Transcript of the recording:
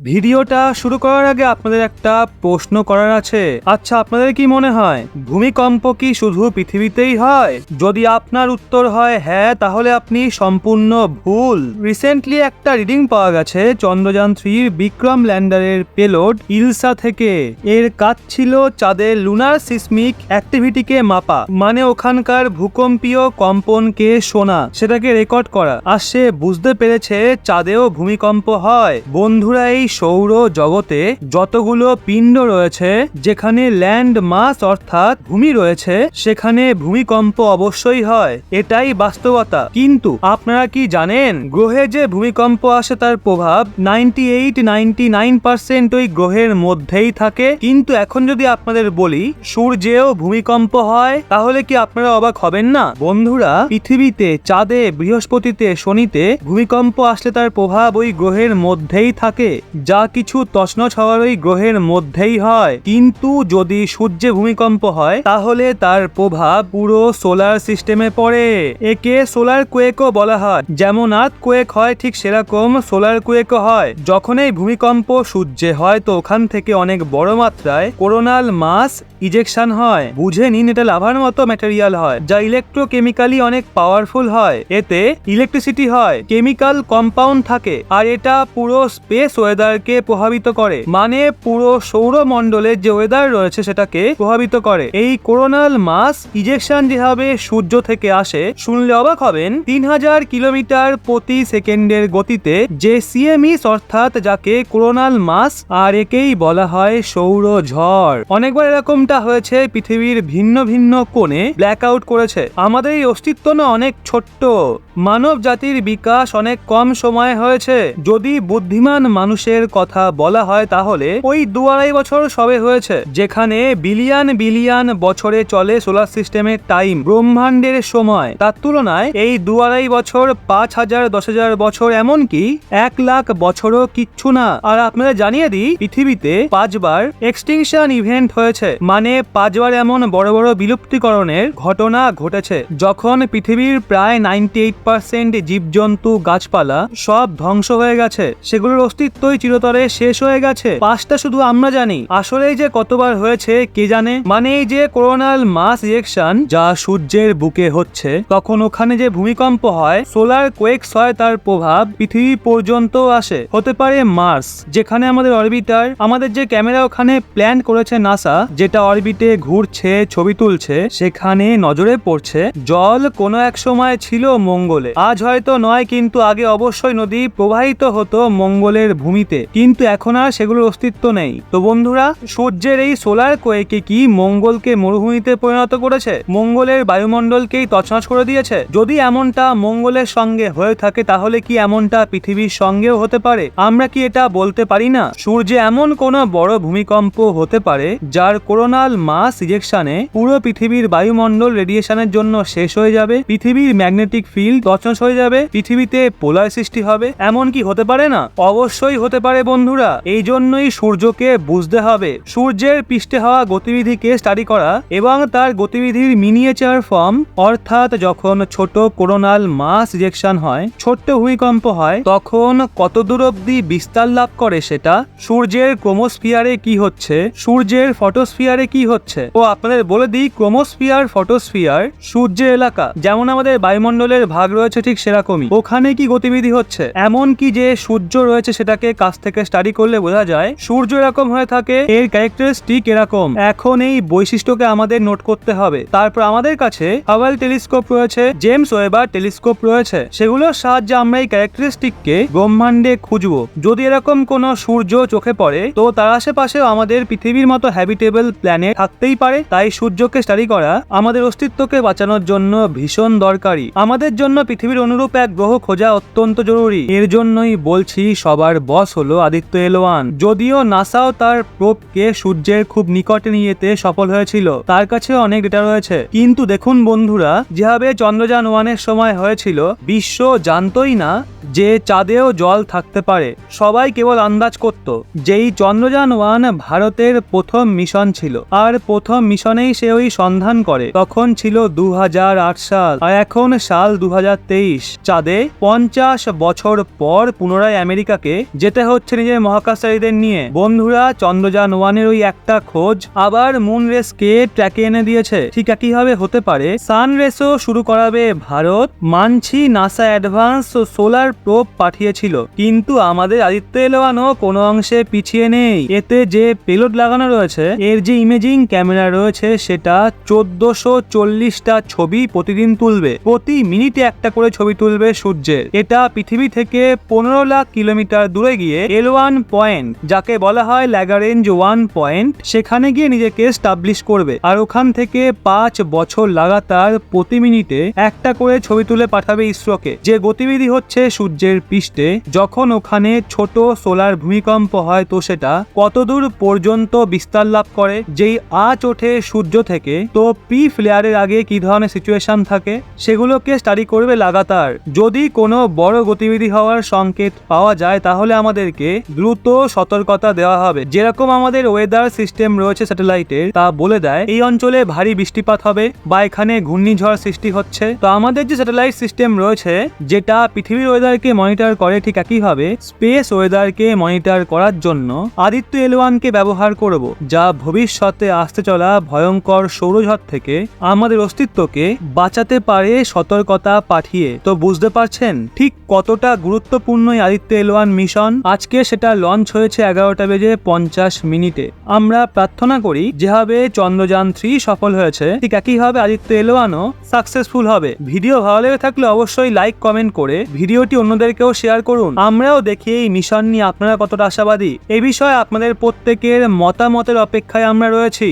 ভিডিওটা শুরু করার আগে আপনাদের একটা প্রশ্ন করার আছে। আচ্ছা, আপনাদের কি মনে হয় ভূমিকম্প কি শুধু পৃথিবীতেই হয়? যদি আপনার উত্তর হয় হ্যাঁ, তাহলে আপনি সম্পূর্ণ ভুল। রিসেন্টলি একটা রিডিং পাওয়া গেছে চন্দ্রযান 3 বিক্রম ল্যান্ডারের পেলোড ইলসা থেকে। এর কাজ ছিল চাঁদের লুনার সিসমিক অ্যাক্টিভিটিকে মাপা, মানে ওখানকার ভূকম্পীয় কম্পনকে শোনা, সেটাকে রেকর্ড করা। আর সে বুঝতে পেরেছে চাঁদেও ভূমিকম্প হয়। বন্ধুরা, এই সৌর জগতে যতগুলো পিণ্ড রয়েছে, যেখানে ল্যান্ড মাস অর্থাৎ ভূমি রয়েছে, সেখানে ভূমিকম্প অবশ্যই হয়। এটাই বাস্তবতা। কিন্তু আপনারা কি জানেন গ্রহে যে ভূমিকম্প আসে তার প্রভাব 98-99% ওই গ্রহের মধ্যেই থাকে। কিন্তু এখন যদি আপনাদের বলি সূর্যেও ভূমিকম্প হয়, তাহলে কি আপনারা অবাক হবেন না? বন্ধুরা, পৃথিবীতে, চাঁদে, বৃহস্পতিতে, শনিতে ভূমিকম্প আসলে তার প্রভাব ওই গ্রহের মধ্যেই থাকে। যা কিছু তছনছ হওয়ার ওই গ্রহের মধ্যেই হয়। কিন্তু যদি সূর্যে ভূমিকম্প হয়, তাহলে তার প্রভাব পুরো সোলার সিস্টেমে পড়ে। একে সোলার কোয়েকও বলা হয়। যেমন আর্থ কোয়েক হয়, ঠিক সেরকম সোলার কোয়েকও হয়। যখন এই ভূমিকম্প সূর্যে হয়, তো ওখান থেকে অনেক বড় মাত্রায় কোরোনাল মাস ইজেকশন হয়। বুঝে নিন, এটা লাভার মতো ম্যাটেরিয়াল হয়, যা ইলেকট্রোকেমিক্যালি অনেক পাওয়ারফুল হয়। এতে ইলেকট্রিসিটি হয়, কেমিক্যাল কম্পাউন্ড থাকে, আর এটা পুরো স্পেস ওয়েদারকে প্রভাবিত করে। মানে পুরো সৌরমণ্ডলের যে ওয়েদার রয়েছে সেটাকে প্রভাবিত করে। এই কোরোনাল মাস ইজেকশন যেভাবে সূর্য থেকে আসে, শুনলে অবাক হবেন। 3000 কিলোমিটার প্রতি সেকেন্ডের গতিতে যে সিএমইস, অর্থাৎ যাকে কোরোনাল মাস, আর একেই বলা হয় সৌর ঝড়। অনেকবার এরকমটা হয়েছে, পৃথিবীর ভিন্ন ভিন্ন কোণে ব্ল্যাক আউট করেছে। আমাদের এই অস্তিত্ব না অনেক ছোট্ট। মানব জাতির বিকাশ অনেক কম সময়ে হয়েছে। যদি বুদ্ধিমান মানুষের কথা বলা হয়, তাহলে ওই 2-2.5 বছর সবে হয়েছে, যেখানে বিলিয়ন বিলিয়ন বছরে চলে সোলার সিস্টেমের টাইম, ব্রহ্মাণ্ডের সময়। তার তুলনায় এই 2-2.5 বছর 5000, 10,000 বছর, এমনকি 1 লাখ বছরও কিচ্ছু না। আর আপনারা জানিয়ে দিই, পৃথিবীতে 5 বার এক্সটিংশন ইভেন্ট হয়েছে, মানে 5 বার এমন বড় বড় বিলুপ্তিকরণের ঘটনা ঘটেছে, যখন পৃথিবীর প্রায় 98% জীবজন্তু, গাছপালা সব ধ্বংস হয়ে গেছে। সেগুলোর অস্তিত্বই চিরতরে শেষ হয়ে গেছে। 5টা শুধু আমরা জানি, আসলে যে কতবার হয়েছে কে জানে। মানে এই যে কোরোনাল মাস ইজেকশন যা সূর্যের বুকে হচ্ছে, তখন ওখানে যে ভূমিকম্প হয়, সোলার কোয়েকস হয়, তার প্রভাব পৃথিবী পর্যন্ত আসে। হতে পারে মার্স, যেখানে আমাদের অরবিটার, আমাদের যে ক্যামেরা ওখানে প্ল্যান করেছে নাসা, যেটা অরবিটে ঘুরছে, ছবি তুলছে, সেখানে নজরে পড়ছে জল কোনো এক সময় ছিল মঙ্গলে। আজ হয়তো নয়, কিন্তু আগে অবশ্যই নদী প্রবাহিত হতো মঙ্গলের ভূমিতে, কিন্তু এখন আর সেগুলোর অস্তিত্ব নেই। তো বন্ধুরা, সূর্যের এই সোলার কোয়েকে কি মঙ্গলকে মরুভূমিতে পরিণত করেছে? মঙ্গলের বায়ুমণ্ডলকেই তছনছ করে দিয়েছে? যদি এমনটা মঙ্গলের সঙ্গে হয়ে থাকে, তাহলে কি এমনটা পৃথিবীর সঙ্গেও হতে পারে? আমরা কি এটা বলতে পারি না? সূর্যে এমন কোন বড় ভূমিকম্প হতে পারে যার কোরোনাল মাস ইজেকশনে পুরো পৃথিবীর বায়ুমণ্ডল রেডিয়েশনের জন্য শেষ হয়ে যাবে, পৃথিবীর ম্যাগনেটিক ফিল্ড তছনছ হয়ে যাবে, পৃথিবীতে পোলার সৃষ্টি হবে। এমন কি হতে পারে না? অবশ্যই হতে পারে বন্ধুরা। এই জন্যই সূর্যকে বুঝতে হবে। সূর্যের পৃষ্ঠে হওয়া গতিবিধিকে স্টাডি করা এবং তার গতিবিধির মিনিয়েচার ফর্ম, অর্থাৎ যখন ছোট কোরোনাল মাস ইজেকশন হয়, ছোট্ট ভূমিকম্প হয়, তখন কত দূর অব্দি বিস্তার লাভ করে সেটা, সূর্যের ক্রোমোস্ফিয়ারে কি হচ্ছে, সূর্যের ফটোস্ফিয়ারে কি হচ্ছে। ও আপনাদের বলে দিই, ক্রোমোস্ফিয়ার, ফটোস্ফিয়ার সূর্যের এলাকা। যেমন আমাদের বায়ুমণ্ডলের ভাগ রয়েছে, ঠিক সেরকমই ওখানে কি গতিবিধি হচ্ছে। এমন কি যে সূর্য রয়েছে, সেটাকে কাছ থেকে স্টাডি করলে বোঝা যায় সূর্য এরকম হয়ে থাকে, এর ক্যারেক্টারিস্টিক এরকম। এখন এই বৈশিষ্ট্যকে আমাদের নোট করতে হবে। তারপর আমাদের কাছে হাবল টেলিস্কোপ রয়েছে, জেমস ওয়েবার টেলিস্কোপ রয়েছে, সেগুলোর সাহায্যে আমরা এই ক্যারেক্টারিস্টিককে ব্রহ্মাণ্ডে খুঁজবো। যদি এরকম কোন সূর্য চোখে পড়ে, তো তার আশেপাশেও আমাদের পৃথিবীর মতো হ্যাবিটেবল প্ল্যানেট থাকতেই পারে। তাই সূর্যকে স্টাডি করা আমাদের অস্তিত্বকে বাঁচানোর জন্য ভীষণ দরকারি। আমাদের জন্য পৃথিবীর অনুরূপ এক গ্রহ খোঁজা অত্যন্ত জরুরি। এর জন্যই বলছি, সবার বস হলো আদিত্য এল1। যদিও নাসাও তার প্রোবকে সূর্যের খুব নিকটে নিয়ে যেতে সফল হয়েছিল, তার কাছে অনেক ডেটা রয়েছে। কিন্তু দেখুন বন্ধুরা, যেভাবে চন্দ্রযান 1-এর সময় হয়েছিল, বিশ্ব জানতোই না যে চাঁদেও জল থাকতে পারে। সবাই কেবল আন্দাজ করত। যেই চন্দ্রযান 1 ভারতের প্রথম মিশন ছিল, আর প্রথম মিশনেই সে ওই সন্ধান করে, তখন ছিল 2008 সাল, আর এখন সাল 2023। চাঁদে 50 বছর পর পুনরায় আমেরিকাকে যেতে হচ্ছে নিজের মহাকাশচারীদের নিয়ে। বন্ধুরা, চন্দ্রযান-1 ওই একটা খোঁজ আবার মুন রেসকে ট্র্যাকে এনে দিয়েছে। ঠিক একইভাবে হতে পারে সান রেসও শুরু করাবে ভারত। মানছি নাসা অ্যাডভান্স ও সোলার প্রোব পাঠিয়েছিল, কিন্তু আমাদের আদিত্য এল1ও কোনো অংশে পিছিয়ে নেই। এতে যে পেলোড লাগানো রয়েছে, এর যে ইমেজিং ক্যামেরা রয়েছে, সেটা 1440টা ছবি প্রতিদিন তুলবে। প্রতি মিনিটে একটা করে ছবি তুলবে সূর্যের। এটা পৃথিবী থেকে 15 লাখ কিলোমিটার দূরে গিয়ে L1 পয়েন্ট, যাকে বলা হয় ল্যাগারেঞ্জ 1 পয়েন্ট, সেখানে গিয়ে নিজেকে স্টাবলিশ করবে। আর ওখান থেকে 5 বছর লাগাতার প্রতি মিনিটে একটা করে ছবি তুলে পাঠাবে ইসরোকে। যে গতিবিধি হচ্ছে সূর্যের পৃষ্ঠে, যখন ওখানে ছোট সোলার ভূমিকম্প হয়, তো সেটা কতদূর পর্যন্ত বিস্তার লাভ করে, যেই আঁচ ওঠে সূর্য থেকে, তো প্রি ফ্লেয়ারের আগে কি ধরনের সিচুয়েশন থাকে, সেগুলোকে স্টাডি করবে লাগাতার। যদি কোনো বড় গতিবিধি হওয়ার সংকেত পাওয়া যায়, তাহলে আমাদেরকে দ্রুত সতর্কতা দেওয়া হবে। যেরকম আমাদের ওয়েদার সিস্টেম রয়েছে স্যাটেলাইটের, তা বলে দেয় এই অঞ্চলে ভারী বৃষ্টিপাত হবে বা এখানে ঘূর্ণিঝড় সৃষ্টি হচ্ছে। তো আমাদের যে স্যাটেলাইট সিস্টেম রয়েছে, যেটা পৃথিবীর ওয়েদারকে মনিটর করে, ঠিক একইভাবে স্পেস ওয়েদারকে মনিটর করার জন্য আদিত্য এল1কে ব্যবহার করব, যা ভবিষ্যতে আসতে চলা ভয়ঙ্কর সৌরঝড় থেকে আমাদের অস্তিত্বকে বাঁচাতে পারে সতর্কতা পাঠিয়ে। তো বুঝতে পারছেন ঠিক কতটা গুরুত্বপূর্ণ এই আদিত্য এল1 মিশন। আজকে সেটা লঞ্চ হয়েছে 11:50 আমরা প্রার্থনা করি যেভাবে চন্দ্রযান-3 সফল হয়েছে, ঠিক একইভাবে আদিত্য এল1ও সাকসেসফুল হবে। ভিডিও ভালো লেগে থাকলে অবশ্যই লাইক কমেন্ট করে ভিডিওটি অন্যদেরকেও শেয়ার করুন। আমরাও দেখি এই মিশন নিয়ে আপনারা কতটা আশাবাদী। এই বিষয়ে আপনাদের প্রত্যেকের মতামতের অপেক্ষায় আমরা রয়েছি।